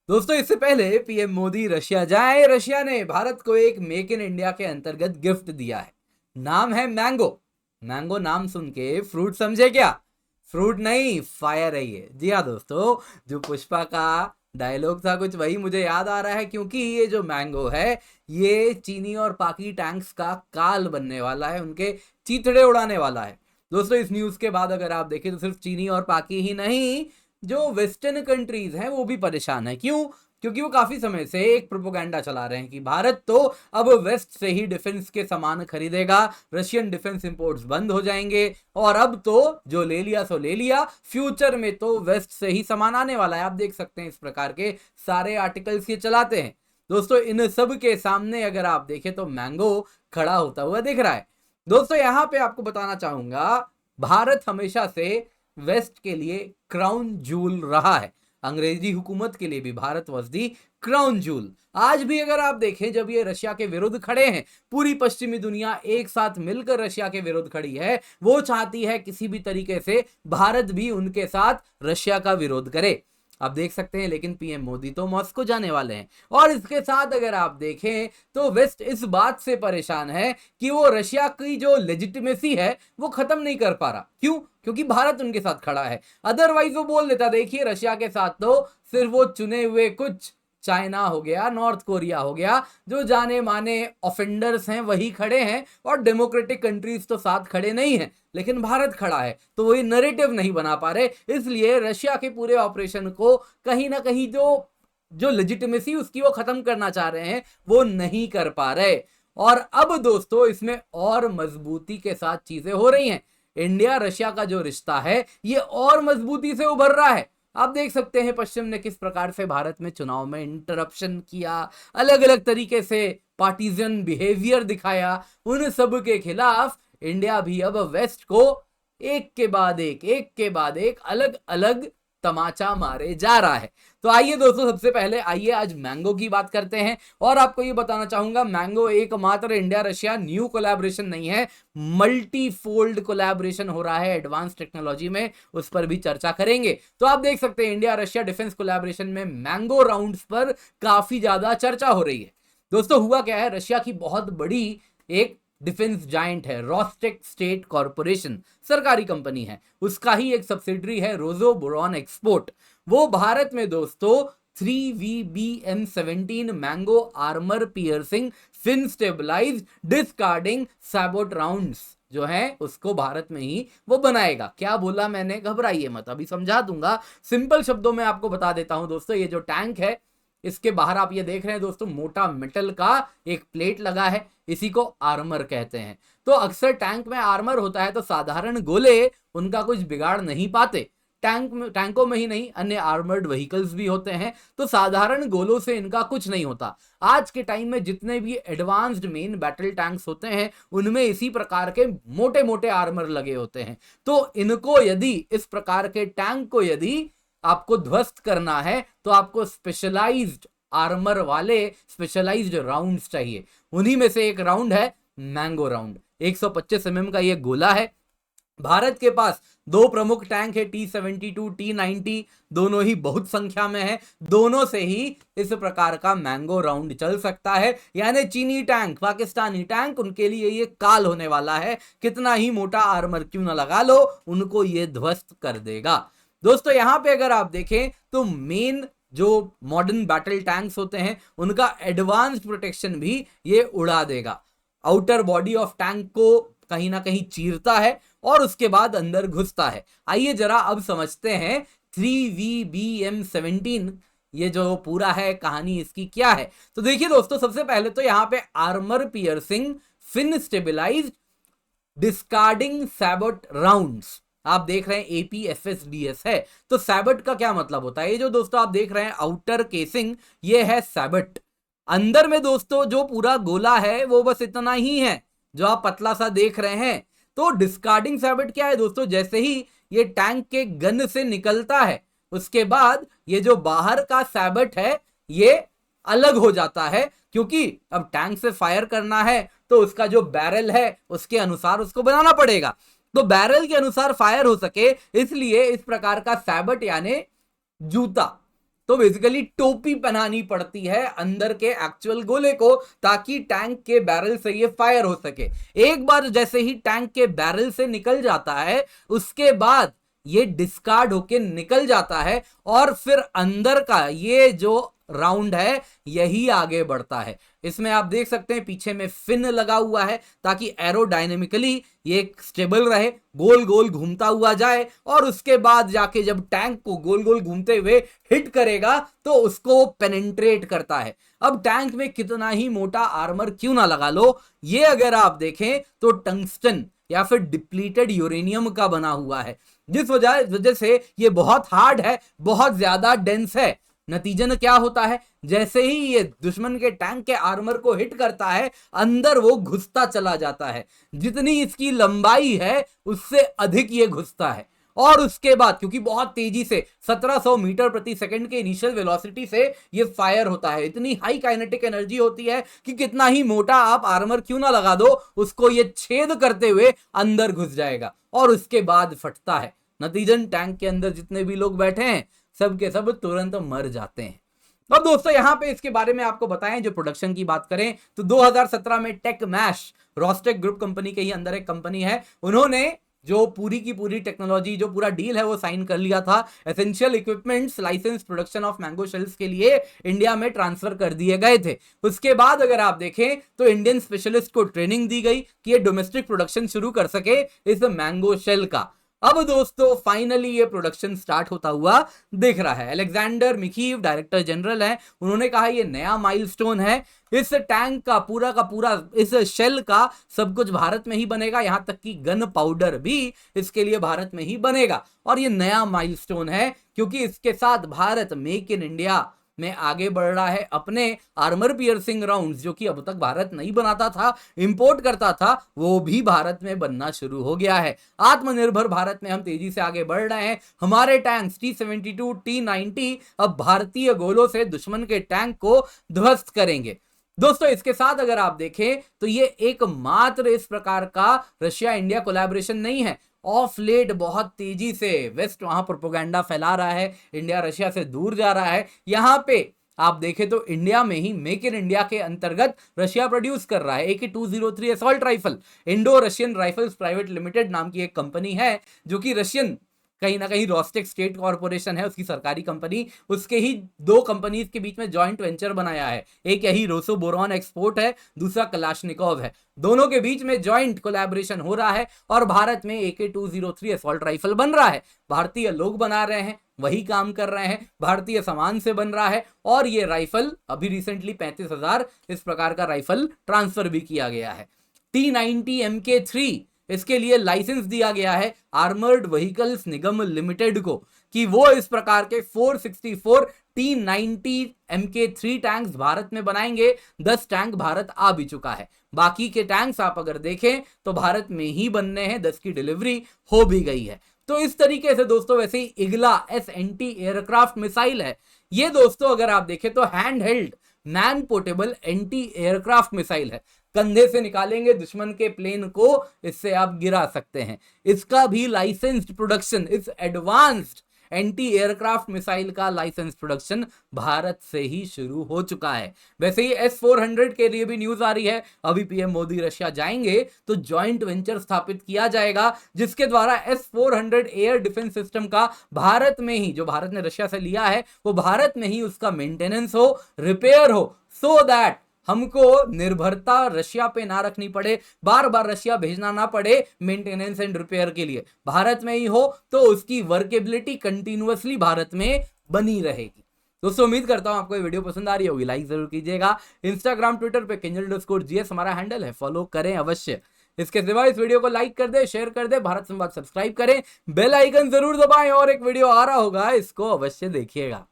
दोस्तों इससे पहले पीएम मोदी रशिया जाए, रशिया ने भारत को एक मेक इन इंडिया के अंतर्गत गिफ्ट दिया है। नाम है मैंगो। मैंगो नाम सुन के फ्रूट समझे क्या? फ्रूट नहीं, फायर है ये। जी हाँ दोस्तों, जो पुष्पा का डायलॉग था कुछ वही मुझे याद आ रहा है, क्योंकि ये जो मैंगो है ये चीनी और पाकी टैंक्स का काल बनने वाला है, उनके चीथड़े उड़ाने वाला है। दोस्तों इस न्यूज के बाद अगर आप देखें तो सिर्फ चीनी और पाकी ही नहीं, जो वेस्टर्न कंट्रीज हैं वो भी परेशान है। क्यों? क्योंकि वो काफी समय से एक प्रोपोगंडा चला रहे हैं कि भारत तो अब वेस्ट से ही डिफेंस के सामान खरीदेगा, रशियन डिफेंस इंपोर्ट्स बंद हो जाएंगे और अब तो जो ले लिया सो ले लिया, फ्यूचर में तो वेस्ट से ही सामान आने वाला है। आप देख सकते हैं इस प्रकार के सारे आर्टिकल्स ये चलाते हैं। दोस्तों इन सब के सामने अगर आप देखें तो मैंगो खड़ा होता हुआ दिख रहा है। दोस्तों यहां पे आपको बताना चाहूंगा, भारत हमेशा से वेस्ट के लिए क्राउन जूल रहा है। अंग्रेजी हुकूमत के लिए भी Bharat was the crown joule. आज भी अगर आप देखें, जब ये रशिया के विरुद्ध खड़े हैं, पूरी पश्चिमी दुनिया एक साथ मिलकर रशिया के विरुद्ध खड़ी है। वो चाहती है किसी भी तरीके से भारत भी उनके साथ रशिया का विरोध करे। आप देख सकते हैं, लेकिन पीएम मोदी तो मॉस्को जाने वाले हैं। और इसके साथ अगर आप देखें तो वेस्ट इस बात से परेशान है कि वो रशिया की जो लेजिटिमेसी है वो खत्म नहीं कर पा रहा। क्यों? क्योंकि भारत उनके साथ खड़ा है। अदरवाइज वो बोल देता, देखिए रशिया के साथ तो सिर्फ वो चुने हुए कुछ, चाइना हो गया, नॉर्थ कोरिया हो गया, जो जाने माने ऑफेंडर्स हैं वही खड़े हैं, और डेमोक्रेटिक कंट्रीज तो साथ खड़े नहीं हैं। लेकिन भारत खड़ा है, तो वही नैरेटिव नहीं बना पा रहे, इसलिए रशिया के पूरे ऑपरेशन को कहीं ना कहीं जो जो लेजिटिमेसी उसकी वो खत्म करना चाह रहे हैं, वो नहीं कर पा रहे। और अब दोस्तों इसमें और मजबूती के साथ चीजें हो रही हैं। इंडिया रशिया का जो रिश्ता है ये और मजबूती से उभर रहा है। आप देख सकते हैं पश्चिम ने किस प्रकार से भारत में चुनाव में इंटरप्शन किया, अलग अलग तरीके से पार्टीजन बिहेवियर दिखाया। उन सब के खिलाफ इंडिया भी अब वेस्ट को एक के बाद एक अलग अलग तमाचा मारे जा रहा है। तो आइए दोस्तों, सबसे पहले आइए आज मैंगो की बात करते हैं। और आपको ये बताना चाहूंगा, मैंगो एकमात्र इंडिया रशिया न्यू कोलैबोरेशन नहीं है, मल्टी फोल्ड कोलैबोरेशन हो रहा है एडवांस टेक्नोलॉजी में, उस पर भी चर्चा करेंगे। तो आप देख सकते हैं इंडिया रशिया डिफेंस कोलैबोरेशन में मैंगो राउंड्स पर काफी ज्यादा चर्चा हो रही है। दोस्तों हुआ क्या है, रशिया की बहुत बड़ी एक डिफेंस जायंट है रोस्टेक स्टेट कॉर्पोरेशन, सरकारी कंपनी है, उसका ही एक सब्सिडरी है रोजोबोरॉन एक्सपोर्ट। वो भारत में दोस्तों 3VBM17 mango armour piercing fin stabilize discarding sabot rounds जो है उसको भारत में ही वो बनाएगा। क्या बोला मैंने, घबराइए मत, अभी समझा दूंगा। सिंपल शब्दों में आपको बता देता हूं दोस्तों, ये जो टैंक है इसके बाहर आप ये देख रहे हैं दोस्तों, मोटा मेटल का एक प्लेट लगा है, इसी को आर्मर कहते हैं। तो अक्सर टैंक में आर्मर होता है तो साधारण गोले उनका कुछ बिगाड़ नहीं पाते। टैंकों में ही नहीं, अन्य आर्मर्ड व्हीकल्स भी होते हैं, तो साधारण गोलों से इनका कुछ नहीं होता। आज के टाइम में जितने भी एडवांस्ड मेन बैटल टैंक्स होते हैं उनमें इसी प्रकार के मोटे मोटे आर्मर लगे होते हैं। तो इनको यदि, इस प्रकार के टैंक को यदि आपको ध्वस्त करना है तो आपको स्पेशलाइज्ड आर्मर वाले स्पेशलाइज्ड राउंड्स चाहिए। उन्हीं में से एक राउंड है मैंगो राउंड। 125 mm का ये गोला है। भारत के पास दो प्रमुख टैंक है, T-72 T-90, दोनों ही बहुत संख्या में है। दोनों से ही इस प्रकार का मैंगो राउंड चल सकता है। यानी चीनी टैंक, पाकिस्तानी टैंक, उनके लिए ये काल होने वाला है। कितना ही मोटा आर्मर क्यों ना लगा लो, उनको ये ध्वस्त कर देगा। दोस्तों यहां पे अगर आप देखें तो मेन जो मॉडर्न बैटल टैंक्स होते हैं उनका एडवांस्ड प्रोटेक्शन भी ये उड़ा देगा। आउटर बॉडी ऑफ टैंक को कहीं ना कहीं चीरता है और उसके बाद अंदर घुसता है। आइए जरा अब समझते हैं 3VBM17 ये जो पूरा है कहानी इसकी क्या है। तो देखिए दोस्तों, सबसे पहले तो यहां पे armour piercing fin stabilized discarding sabot rounds, आप देख रहे हैं APFSDS है। तो सैबट का क्या मतलब होता है? ये जो दोस्तों आप देख रहे हैं आउटर केसिंग, ये है सैबट। अंदर में दोस्तों जो पूरा गोला है वो बस इतना ही है जो आप पतला सा देख रहे हैं। तो डिस्कार्डिंग सैबट क्या है दोस्तों, जैसे ही ये टैंक के गन से निकलता है उसके बाद ये जो बाहर का सैबट है ये अलग हो जाता है, क्योंकि अब टैंक से फायर करना है तो उसका जो बैरल है उसके अनुसार उसको बनाना पड़ेगा। तो बैरल के अनुसार फायर हो सके इसलिए इस प्रकार का सैबट यानी जूता तो बेसिकली टोपी पहनानी पड़ती है अंदर के एक्चुअल गोले को, ताकि टैंक के बैरल से ये फायर हो सके। एक बार जैसे ही टैंक के बैरल से निकल जाता है, उसके बाद ये डिस्कार्ड होके निकल जाता है और फिर अंदर का ये जो राउंड है यही आगे बढ़ता है। इसमें आप देख सकते हैं पीछे में फिन लगा हुआ है ताकि एरोडायनेमिकली ये स्टेबल रहे, गोल गोल घूमता हुआ जाए, और उसके बाद जाके जब टैंक को गोल गोल घूमते हुए हिट करेगा तो उसको पेनिट्रेट करता है। अब टैंक में कितना ही मोटा आर्मर क्यों ना लगा लो, ये अगर आप देखें तो टंगस्टन या फिर डिप्लीटेड यूरेनियम का बना हुआ है, जिस वजह से ये बहुत हार्ड है, बहुत ज्यादा डेंस है। नतीजन क्या होता है, जैसे ही ये दुश्मन के टैंक के आर्मर को हिट करता है, अंदर वो घुसता चला जाता है। जितनी इसकी लंबाई है उससे अधिक ये घुसता है, और उसके बाद क्योंकि बहुत तेजी से 1700 मीटर प्रति सेकंड के इनिशियल वेलोसिटी से ये फायर होता है, इतनी हाई काइनेटिक एनर्जी होती है कि कितना ही मोटा आप आर्मर क्यों ना लगा दो, उसको ये छेद करते हुए अंदर घुस जाएगा और उसके बाद फटता है। नतीजन टैंक के अंदर जितने भी लोग बैठे हैं सब के सब तुरंत मर जाते हैं। अब दोस्तों यहां पे इसके बारे में आपको बताएं, जो प्रोडक्शन की बात करें तो 2017 में Tecmash Rostec group company के ही अंदर एक कंपनी है, उन्होंने जो पूरी की पूरी टेक्नोलॉजी, जो पूरा डील है वो साइन कर लिया था। Essential equipments license production of mango shells के लिए इंडिया में ट्रांसफर कर दिए गए थे। उसके बाद अगर आप देखें तो इंडियन स्पेशलिस्ट को ट्रेनिंग दी गई कि ये डोमेस्टिक प्रोडक्शन शुरू कर सके इस मैंगो शेल का। अब दोस्तों फाइनली ये प्रोडक्शन स्टार्ट होता हुआ दिख रहा है। अलेक्जेंडर मिकीव डायरेक्टर जनरल हैं, उन्होंने कहा ये नया माइलस्टोन है, इस टैंक का पूरा इस शेल का सब कुछ भारत में ही बनेगा, यहां तक कि गन पाउडर भी इसके लिए भारत में ही बनेगा। और ये नया माइलस्टोन है क्योंकि इसके साथ भारत मेक इन इंडिया में आगे बढ़ रहा है। अपने आर्मर पियर्सिंग राउंड्स जो कि अब तक भारत नहीं बनाता था, इंपोर्ट करता था, वो भी भारत में बनना शुरू हो गया है। आत्मनिर्भर भारत में हम तेजी से आगे बढ़ रहे हैं। हमारे टैंक्स T-72, T-90 अब भारतीय गोलों से दुश्मन के टैंक को ध्वस्त करेंगे। दोस्तों इसके साथ अगर आप देखें तो ये एकमात्र इस प्रकार का रशिया इंडिया कोलैबोरेशन नहीं है। ऑफ लेट बहुत तेजी से वेस्ट वहां प्रोपेगेंडा फैला रहा है, इंडिया रशिया से दूर जा रहा है। यहां पे आप देखें तो इंडिया में ही मेक इन इंडिया के अंतर्गत रशिया प्रोड्यूस कर रहा है AK-203 assault rifle. Indo Russian rifles private limited नाम की एक कंपनी है जो कि रशियन कहीं ना कहीं रोस्टेक स्टेट कॉर्पोरेशन है, उसकी सरकारी कंपनी, उसके ही दो कंपनीज के बीच में जॉइंट वेंचर बनाया है। एक यही रोसो बोरॉन एक्सपोर्ट है, दूसरा कलाशनिकोव है। दोनों के बीच में जॉइंट कोलैबोरेशन हो रहा है और भारत में AK-203 असॉल्ट राइफल बन रहा है। भारतीय लोग बना रहे हैं, वही काम कर रहे हैं, भारतीय सामान से बन रहा है। और ये राइफल अभी रिसेंटली 35,000 इस प्रकार का राइफल ट्रांसफर भी किया गया है। T-90 MK3 इसके लिए लाइसेंस दिया गया है आर्मर्ड व्हीकल्स निगम लिमिटेड को कि वो इस प्रकार के 464 T-90 MK3 टैंक्स भारत में बनाएंगे। 10 टैंक भारत आ भी चुका है, बाकी के टैंक्स आप अगर देखें तो भारत में ही बनने हैं, 10 की डिलीवरी हो भी गई है। तो इस तरीके से दोस्तों वैसे ही इगला एंटी एयरक्राफ्ट मिसाइल है। ये दोस्तों अगर आप देखें तो hand held man portable anti aircraft missile है। कंधे से निकालेंगे दुश्मन के प्लेन को, इससे आप गिरा सकते हैं। इसका भी लाइसेंस्ड प्रोडक्शन, इस एडवांस्ड एंटी एयरक्राफ्ट मिसाइल का लाइसेंस प्रोडक्शन भारत से ही शुरू हो चुका है। वैसे ही S-400 के लिए भी न्यूज आ रही है। अभी पीएम मोदी रशिया जाएंगे तो जॉइंट वेंचर स्थापित किया जाएगा जिसके द्वारा S-400 एयर डिफेंस सिस्टम का भारत में ही, जो भारत ने रशिया से लिया है, वो भारत में ही उसका मेंटेनेंस हो, रिपेयर हो, सो दैट हमको निर्भरता रशिया पे ना रखनी पड़े, बार बार रशिया भेजना ना पड़े मेंटेनेंस एंड रिपेयर के लिए, भारत में ही हो तो उसकी वर्केबिलिटी कंटिन्यूअसली भारत में बनी रहेगी। दोस्तों उम्मीद करता हूं आपको ये वीडियो पसंद आ रही होगी, लाइक जरूर कीजिएगा। इंस्टाग्राम ट्विटर पे kinjal_GS हमारा हैंडल है, फॉलो करें अवश्य। इसके सिवा इस वीडियो को लाइक कर दे, शेयर कर दे, भारत संवाद सब्सक्राइब करें, बेल आइकन जरूर दबाएं और एक वीडियो आ रहा होगा इसको अवश्य देखिएगा।